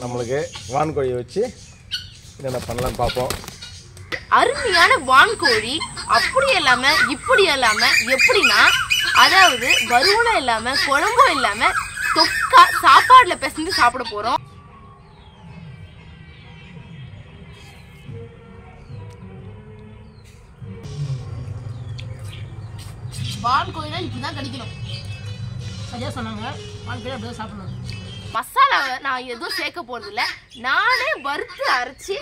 நம்மளுக்கு வான்கோழியை வச்சு என்னென்ன பண்ணலாம்னு பார்ப்போம். அருமையான வான்கோழி அப்படி இல்லாம இப்படி இல்லாம எப்படின்னா, அதாவது வறுவலும் இல்லாம குழம்பும் இல்லாம தொக்கா சாப்பாடுல பிசைஞ்சு சாப்பிட போறோம். வான்கோழினா இப்படிதான் கிடைக்கணும். சரியா சொன்னாங்க. வான்கோழி அப்படியே சாப்பிடணும். மசாலாவை நான் எதுவும் சேர்க்க போறது இல்ல, நானே வறுத்து அரைச்சி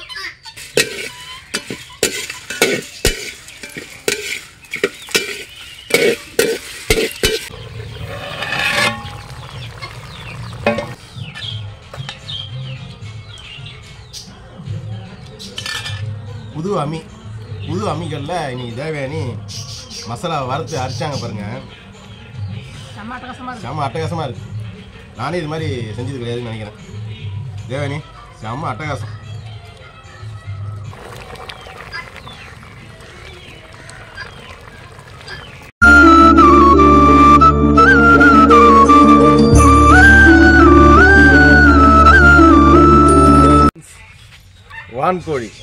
புது அம்மிக்கல்ல இன்னைக்கு தேவயானி மசாலா வறுத்து அரைச்சாங்க பாருங்க. செம்ம அட்டகாசமாக இருக்கு. நானே இது மாதிரி செஞ்சது கிடையாதுன்னு நினைக்கிறேன். தேவயானி செம்ம அட்டகாசம்.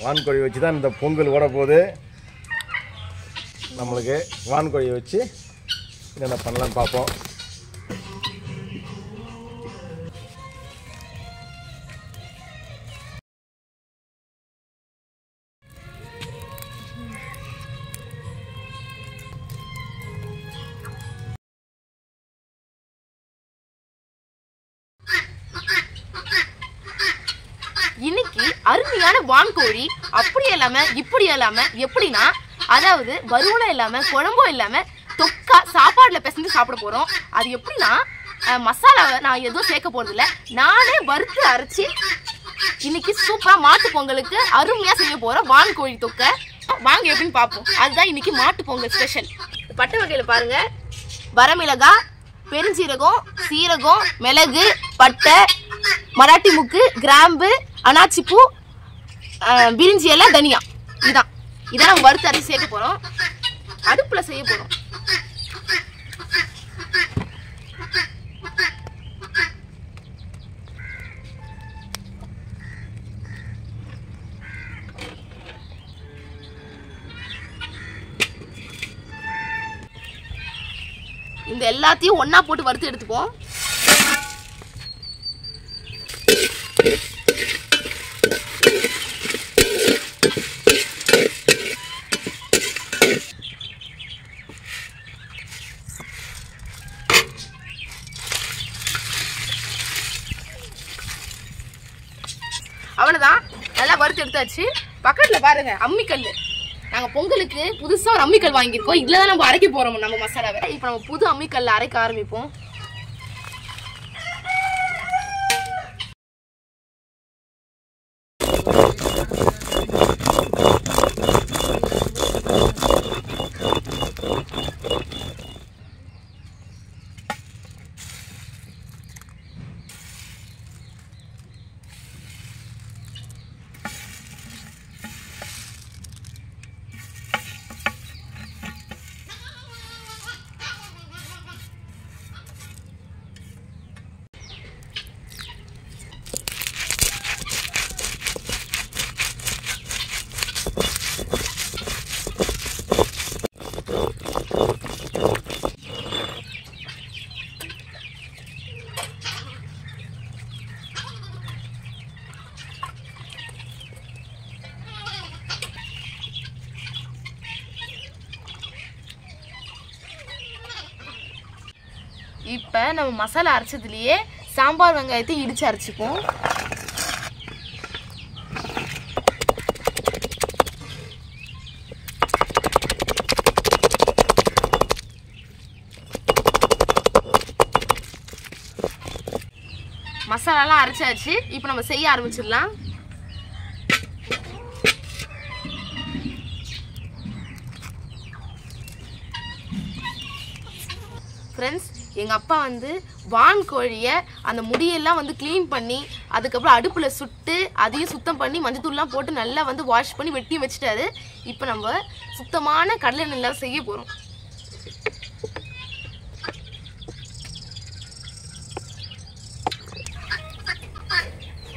வான்கோழி வச்சு தான் இந்த பொங்கல் ஓட போகுது. நம்மளுக்கு வான்கோழியை வச்சு என்னென்ன பண்ணலாம்னு பார்ப்போம். இன்னைக்கு அருமையான வான்கோழி அப்படி இல்லாம இப்படி இல்லாம எப்படின்னா, அதாவது வறுவலும் இல்லாம குழம்பும் இல்லாம தொக்கா சாப்பாடுல பிசைஞ்சு சாப்பிட போறோம். அது எப்படின்னா, மசாலாவை நான் எதுவும் சேர்க்க போறது இல்ல, நானே வறுத்து அரைச்சி இன்னைக்கு சூப்பரா மாட்டு பொங்கலுக்கு அருமையா செய்ய போறோம் வான்கோழி தொக்கை. வாங்க எப்படின்னு பார்ப்போம். அதுதான் இன்னைக்கு மாட்டு பொங்கல் ஸ்பெஷல். பட்டை வகையில பாருங்க, வரமிளகாய், பெருஞ்சீரகம், சீரகம், மிளகு, பட்டை, மராட்டி முக்கு, கிராம்பு, அனாச்சிப்பூ, பிரிஞ்சி எல்லாம், தனியா. இதான் நம்ம வறுத்து அரைச்சி சேர்க்க போறோம். அடுப்புல செய்ய போறோம். இந்த எல்லாத்தையும் ஒன்னா போட்டு வறுத்து எடுத்துப்போம். அவ்வளவுதான், நல்லா வறுத்து எடுத்தாச்சு. பக்கத்துல பாருங்க அம்மிக்கல். நாங்க பொங்கலுக்கு புதுசா ஒரு அம்மிக்கல் வாங்கியிருக்கோம். இதுலதான் நம்ம அரைக்க போறோம் நம்ம மசாலாவை. இப்ப நம்ம புது அம்மிக்கல்ல அரைக்க ஆரம்பிப்போம். இப்போ நம்ம மசாலா அரைச்சதுலயே சாம்பார் வெங்காயத்தை இடிச்சு அரைச்சிப்போம். மசாலாலாம் அரைச்சாச்சு. இப்போ நம்ம செய்ய ஆரம்பிச்சிடலாம். ஃப்ரெண்ட்ஸ், எங்கள் அப்பா வந்து வான்கோழியை அந்த முடியெல்லாம் வந்து க்ளீன் பண்ணி அதுக்கப்புறம் அடுப்பில் சுட்டு அதையும் சுத்தம் பண்ணி மஞ்சத்தூள்லாம் போட்டு நல்லா வந்து வாஷ் பண்ணி வெட்டி வச்சுட்டாரு. இப்போ நம்ம சுத்தமான கடலை எண்ணெய்ல செய்ய போகிறோம்.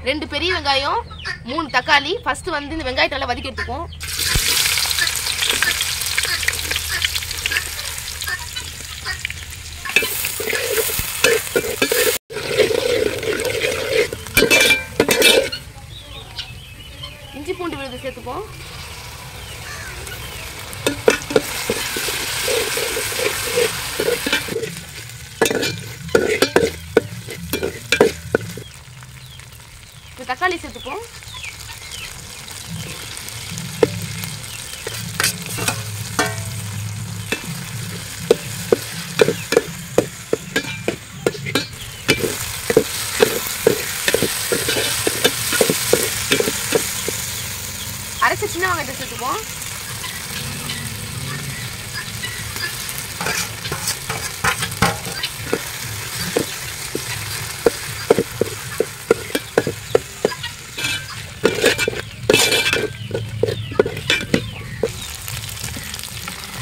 2 பெரிய வெங்காயம் 3 தக்காளி. ஃபர்ஸ்ட் வந்து இந்த வெங்காயத்தை நல்லா வதக்கி எடுத்துப்போம். இஞ்சி பூண்டு விழுது சேர்த்துப்போம். தக்காளி சேர்த்துப்போம். அரைச்ச சின்ன வெங்காயத்தை சேர்த்துப்போம்.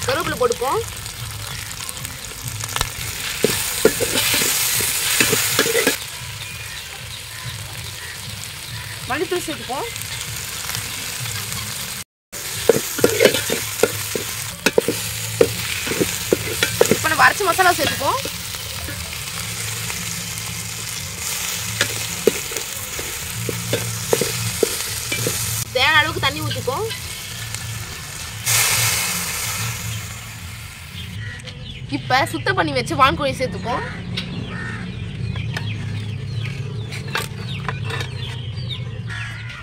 கருவேப்பிலை போட்டுப்போம். மல்லித்தூள் சேர்த்துப்போம். இப்போ நம்ம அரைச்ச மசாலா சேர்த்துப்போம். தேவையான அளவுக்கு தண்ணி ஊற்றிப்போம். இப்போ சுத்தம் பண்ணி வச்சு வான்கோழி சேர்த்துப்போம்.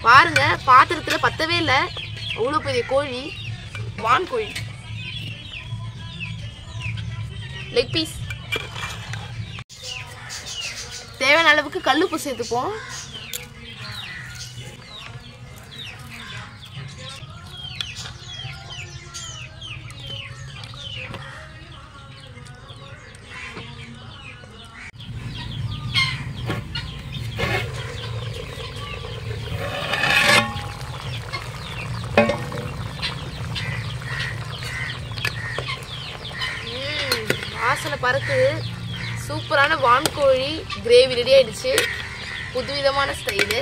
பாருங்க, பாத்திரத்தில் பத்தவே இல்லை, அவ்வளோ பெரிய கோழி, வான்கோழி லெக் பீஸ். தேவையான அளவுக்கு கல்லுப்பு சேர்த்துப்போம். வாசனை பறக்குது. சூப்பரான வான்கோழி கிரேவி ரெடி ஆயிடுச்சு. புதுவிதமான ஸ்டைலு.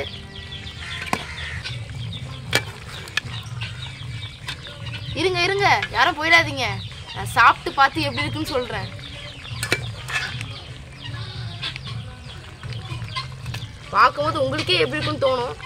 இருங்க இருங்க, யாரும் போயிடாதீங்க. நான் சாப்பிட்டு பார்த்து எப்படி இருக்குன்னு சொல்றேன். பார்க்கும்போது உங்களுக்கே எப்படி இருக்குன்னு தோணும்.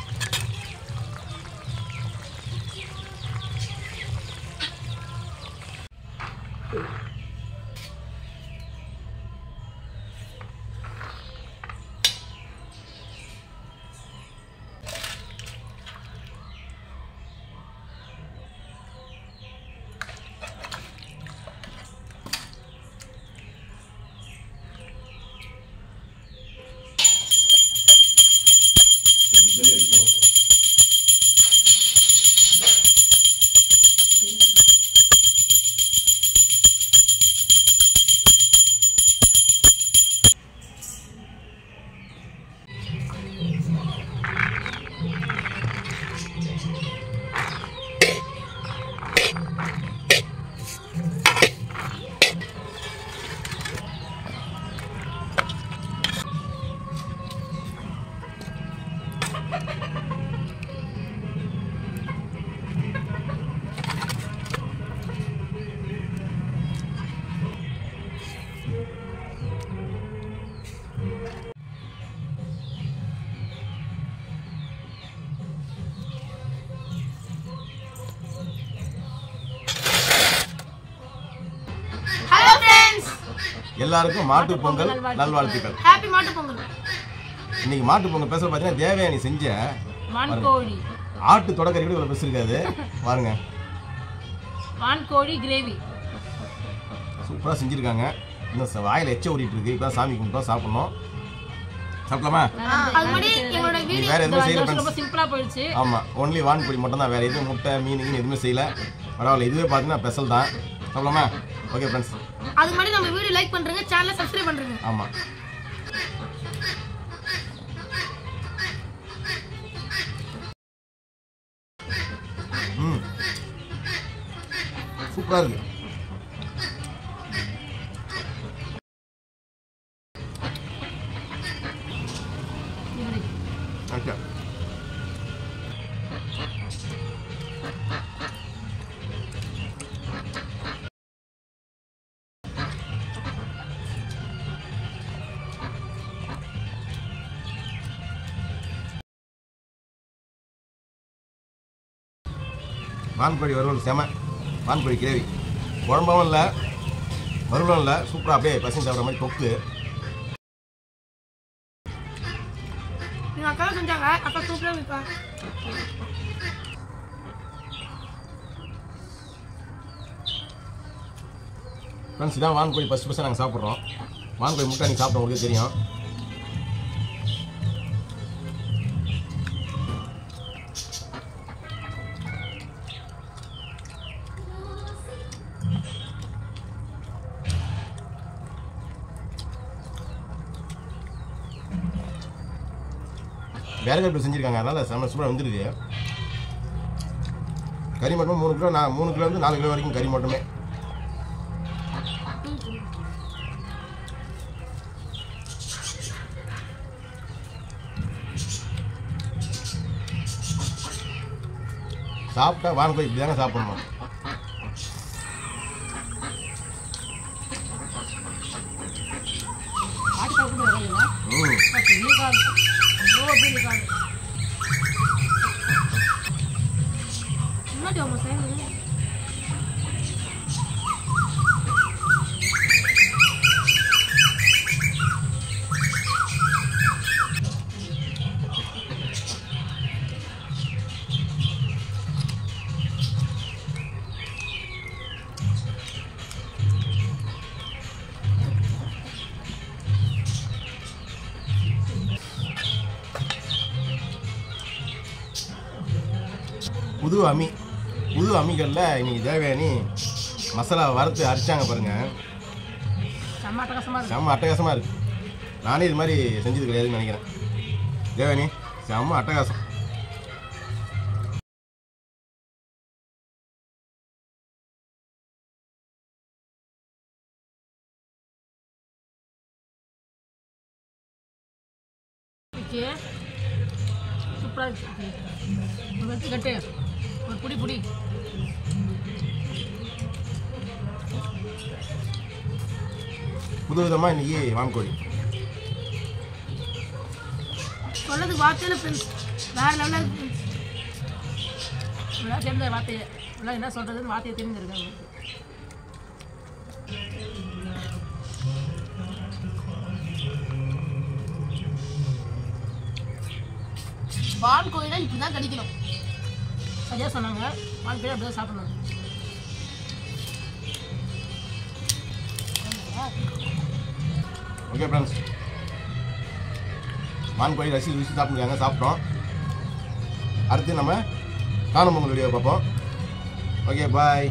எல்லாருக்கும் மாட்டு பொங்கல் நல்வாழ்த்துக்கள். ஹாப்பி மாட்டு பொங்கல். இன்னைக்கு மாட்டு பொங்கல் பேச பார்த்தீங்கன்னா தேவயானி செஞ்ச வான்கோழி ஆட்டு தொடக்கறி கூட இவ்வளோ பெருசு இருக்காது பாருங்க. வான்கோழி கிரேவி சூப்பராக செஞ்சுருக்காங்க. இன்னும் வாயில் எச்ச ஓடிட்டு இருக்கு. இப்போ சாமி கும்பிட்டோம், சாப்பிடணும். சாப்பிடலாமா? வேற எதுவும் செய்யல. ரொம்ப சிம்பிளா போயிடுச்சு. ஆமா, ஒன்லி வான்கோழி மட்டும் தான். வேற எதுவும் முட்டை மீன் எதுவுமே செய்யல. பரவாயில்ல, இதுவே பார்த்தீங்கன்னா ஸ்பெஷல் தான். சாப்பிடலாமா? ஓகே ஃப்ரெண்ட்ஸ், அது மாதிரி நம்ம வீடியோ லைக் பண்றீங்க, சேனலை சப்ஸ்கிரைப் பண்றீங்க. ஆமா. சூப்பரா இருக்கு. ஓகே. வான்கோழி வறுவல் செம. வான்கோழி கிரேவி குழம்பவும் இல்லை வறுவலும் இல்லை, சூப்பராக அப்படியே பசங்க சாப்பிட்ற மாதிரி தொக்கு. எங்கள் அக்கா செஞ்சாங்க, அக்கா சூப்பராக இருக்கா. ஃப்ரெண்ட்ஸ் இதான் வான்கோழி ஃபஸ்ட்டு நாங்கள் சாப்பிட்றோம். வான்கோழி முட்டை நீங்கள் சாப்பிட்ற உங்களுக்கு தெரியும். வேறு கருப்பு செஞ்சுருக்காங்க, அதனால் செம்ம சூப்பராக வந்துருக்கு. கறி மட்டும் 3 கிலோ, 3 கிலோலேருந்து 4 கிலோ வரைக்கும் கறி மட்டுமே. சாப்பிட்டா வான்கோழி இப்படி தாங்க சாப்பிடணும். புது அம்மிகளில் இன்னைக்கு தேவயானி மசாலா வறுத்து அரைச்சாங்க பாருங்க. செம்ம அட்டகாசமாக இருக்கு. நானே இது மாதிரி செஞ்சது கிடையாதுன்னு நினைக்கிறேன். தேவயானி செம்ம அட்டகாசம். சூப்பராக இருக்கு. கட்டு ஒரு புடி புது விதமாக இன்னைக்கு வான்கோழி சொல்லதுக்கு வார்த்தையில் ஃப்ரெண்ட்ஸ் வேறு லெவலில் இருக்கு. இவ்வளோ தெரிஞ்ச வார்த்தையை இவ்வளோ என்ன சொல்கிறதுன்னு வார்த்தையை தெரிஞ்சிருக்காங்க. வான்கோழி தான் இப்படி தான் கடிக்கணும். சரியாக சொன்னாங்க, வான்கோழி அப்படி தான் சாப்பிடணும். ஓகே ஃப்ரெண்ட்ஸ், வான்கோழி ருசி சாப்பிடுங்க. சாப்பிட்டோம். அடுத்து நம்ம காணும் பொங்கல் வீடியோ பார்ப்போம். Okay bye.